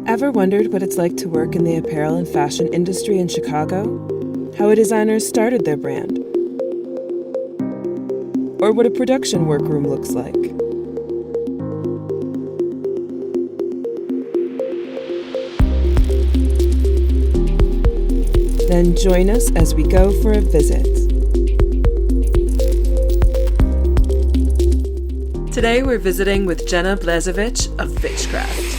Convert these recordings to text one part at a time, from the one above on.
Ever wondered what it's like to work in the apparel and fashion industry in Chicago? How a designer started their brand? Or what a production workroom looks like? Then join us as we go for a visit. Today we're visiting with Jenna Blazevich of Vichcraft.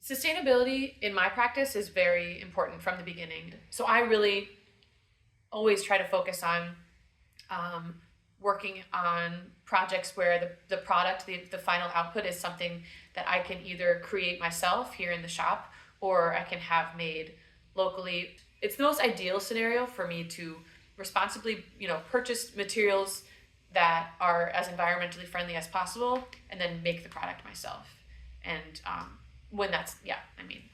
Sustainability in my practice is very important from the beginning. So I really always try to focus on working on projects where the product, the final output is something that I can either create myself here in the shop or I can have made locally. It's the most ideal scenario for me to responsibly, purchase materials that are as environmentally friendly as possible and then make the product myself. And when that's,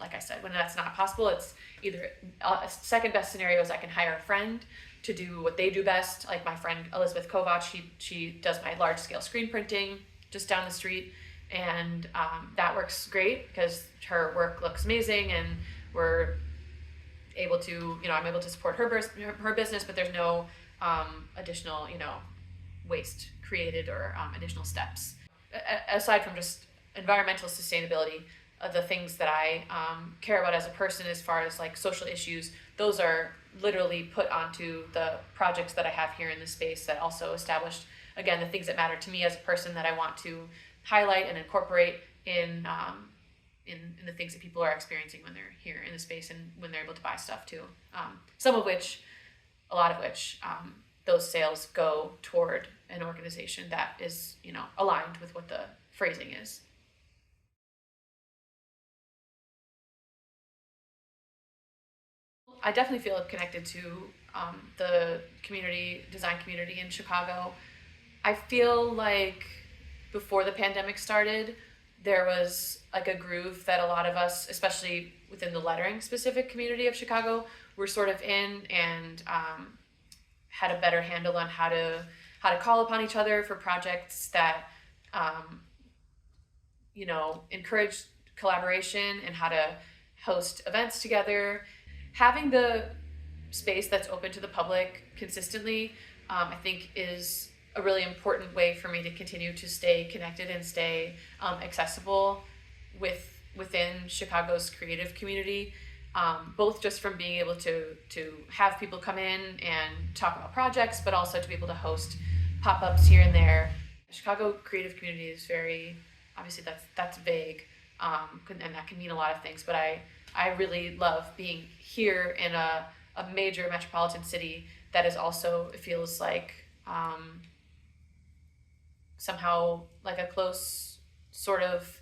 like I said, when that's not possible, it's either a second best scenario is I can hire a friend to do what they do best. Like my friend Elizabeth Kovach, she does my large scale screen printing just down the street. And that works great because her work looks amazing and we're able to, I'm able to support her business, but there's no additional, waste created or additional steps. Aside from just environmental sustainability, the things that I care about as a person as far as like social issues, those are literally put onto the projects that I have here in the space that also established, again, the things that matter to me as a person that I want to highlight and incorporate in the things that people are experiencing when they're here in the space and when they're able to buy stuff too. A lot of which, those sales go toward an organization that is, aligned with what the phrasing is. I definitely feel connected to the design community in Chicago. I feel like before the pandemic started, there was like a groove that a lot of us, especially within the lettering specific community of Chicago, were sort of in and had a better handle on how to call upon each other for projects that encourage collaboration and how to host events together. Having the space that's open to the public consistently, I think is a really important way for me to continue to stay connected and stay accessible within Chicago's creative community, both just from being able to have people come in and talk about projects, but also to be able to host pop-ups here and there. Chicago creative community is very, obviously that's vague, and that can mean a lot of things, but I really love being here in a major metropolitan city that is also, it feels like somehow like a close sort of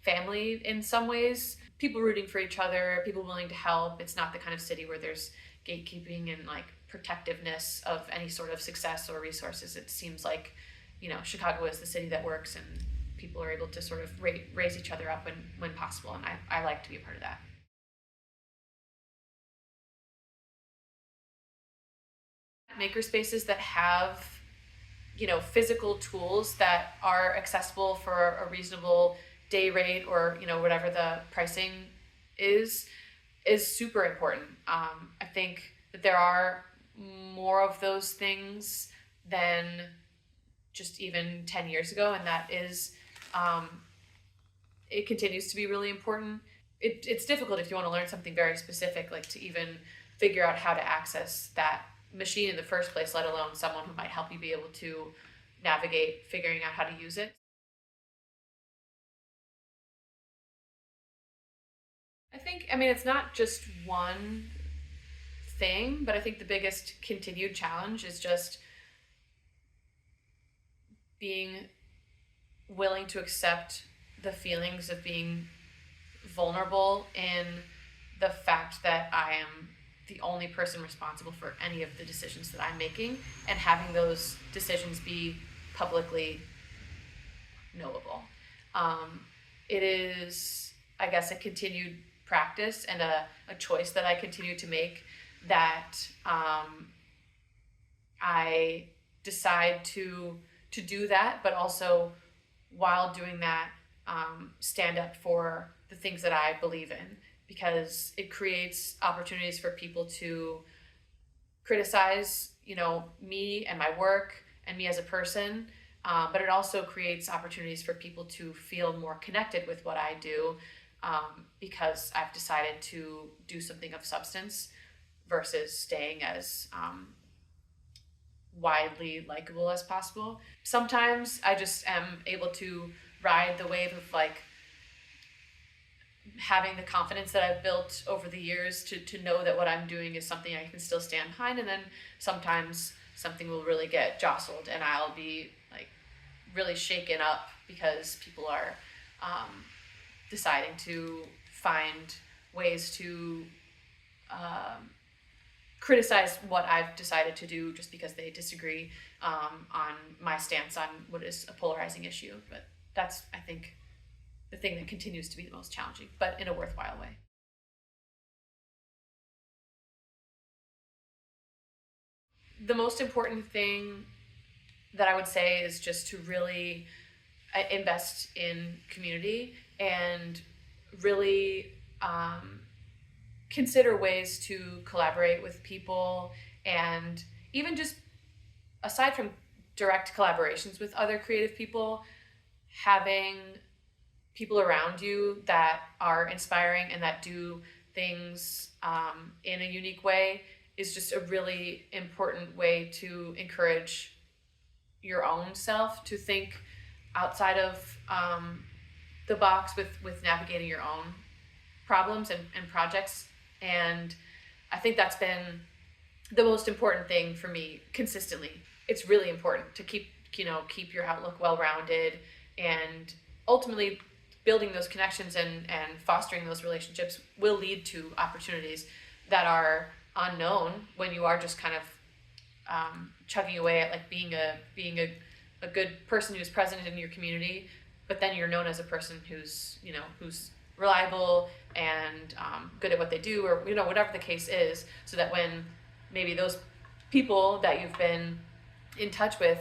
family in some ways. People rooting for each other, people willing to help. It's not the kind of city where there's gatekeeping and like protectiveness of any sort of success or resources. It seems like, Chicago is the city that works and people are able to sort of raise each other up when possible, and I like to be a part of that. Maker spaces that have, physical tools that are accessible for a reasonable day rate or, whatever the pricing is super important. I think that there are more of those things than just even 10 years ago, and that is it continues to be really important. It's difficult if you want to learn something very specific, like to even figure out how to access that machine in the first place, let alone someone who might help you be able to navigate figuring out how to use it. I think, it's not just one thing, but I think the biggest continued challenge is just being willing to accept the feelings of being vulnerable in the fact that I am the only person responsible for any of the decisions that I'm making, and having those decisions be publicly knowable. It is, I guess, a continued practice and a choice that I continue to make, that I decide to do that, but also while doing that, stand up for the things that I believe in, because it creates opportunities for people to criticize, me and my work and me as a person. But it also creates opportunities for people to feel more connected with what I do, because I've decided to do something of substance versus staying as widely likable as possible. Sometimes I just am able to ride the wave of like having the confidence that I've built over the years to know that what I'm doing is something I can still stand behind, and then sometimes something will really get jostled and I'll be like really shaken up because people are deciding to find ways to criticize what I've decided to do just because they disagree on my stance on what is a polarizing issue. But that's, I think, the thing that continues to be the most challenging, but in a worthwhile way. The most important thing that I would say is just to really invest in community and really consider ways to collaborate with people, and even just aside from direct collaborations with other creative people, having people around you that are inspiring and that do things in a unique way is just a really important way to encourage your own self to think outside of the box with navigating your own problems and projects. And I think that's been the most important thing for me consistently. It's really important to keep your outlook well-rounded, and ultimately building those connections and fostering those relationships will lead to opportunities that are unknown when you are just kind of chugging away at like being a good person who's present in your community, but then you're known as a person who's reliable and good at what they do, or whatever the case is, so that when maybe those people that you've been in touch with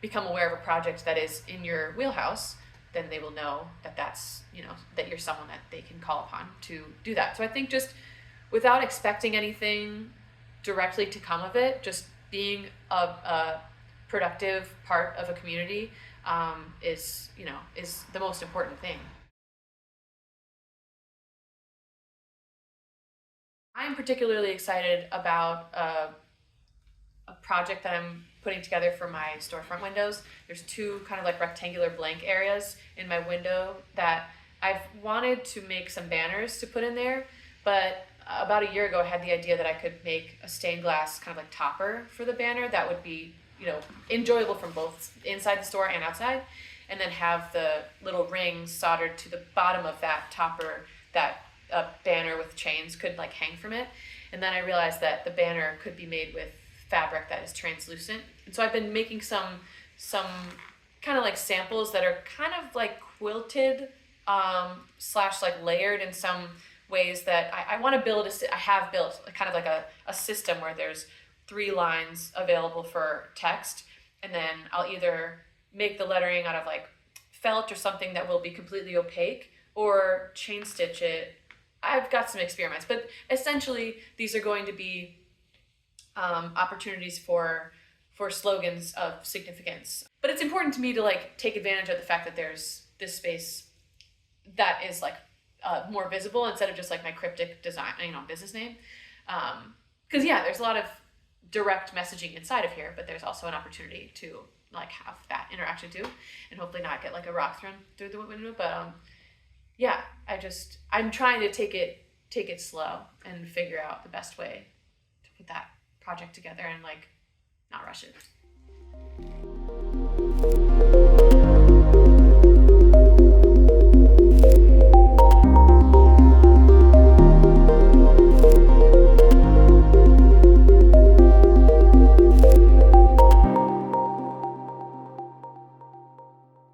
become aware of a project that is in your wheelhouse, then they will know that that's that you're someone that they can call upon to do that. So I think just without expecting anything directly to come of it, just being a productive part of a community is the most important thing. I'm particularly excited about a project that I'm putting together for my storefront windows. There's two kind of like rectangular blank areas in my window that I've wanted to make some banners to put in there, but about a year ago I had the idea that I could make a stained glass kind of like topper for the banner that would be enjoyable from both inside the store and outside, and then have the little rings soldered to the bottom of that topper that a banner with chains could like hang from it. And then I realized that the banner could be made with fabric that is translucent, and so I've been making some kind of like samples that are kind of like quilted slash like layered in some ways that I want to build. I have built kind of like a system where there's 3 lines available for text, and then I'll either make the lettering out of like felt or something that will be completely opaque, or chain stitch it. I've got some experiments, but essentially these are going to be opportunities for slogans of significance. But it's important to me to like take advantage of the fact that there's this space that is like more visible instead of just like my cryptic design, business name. Because there's a lot of direct messaging inside of here, but there's also an opportunity to like have that interaction too, and hopefully not get like a rock thrown through the window. But I'm trying to take it slow and figure out the best way to put that project together and like not rush it.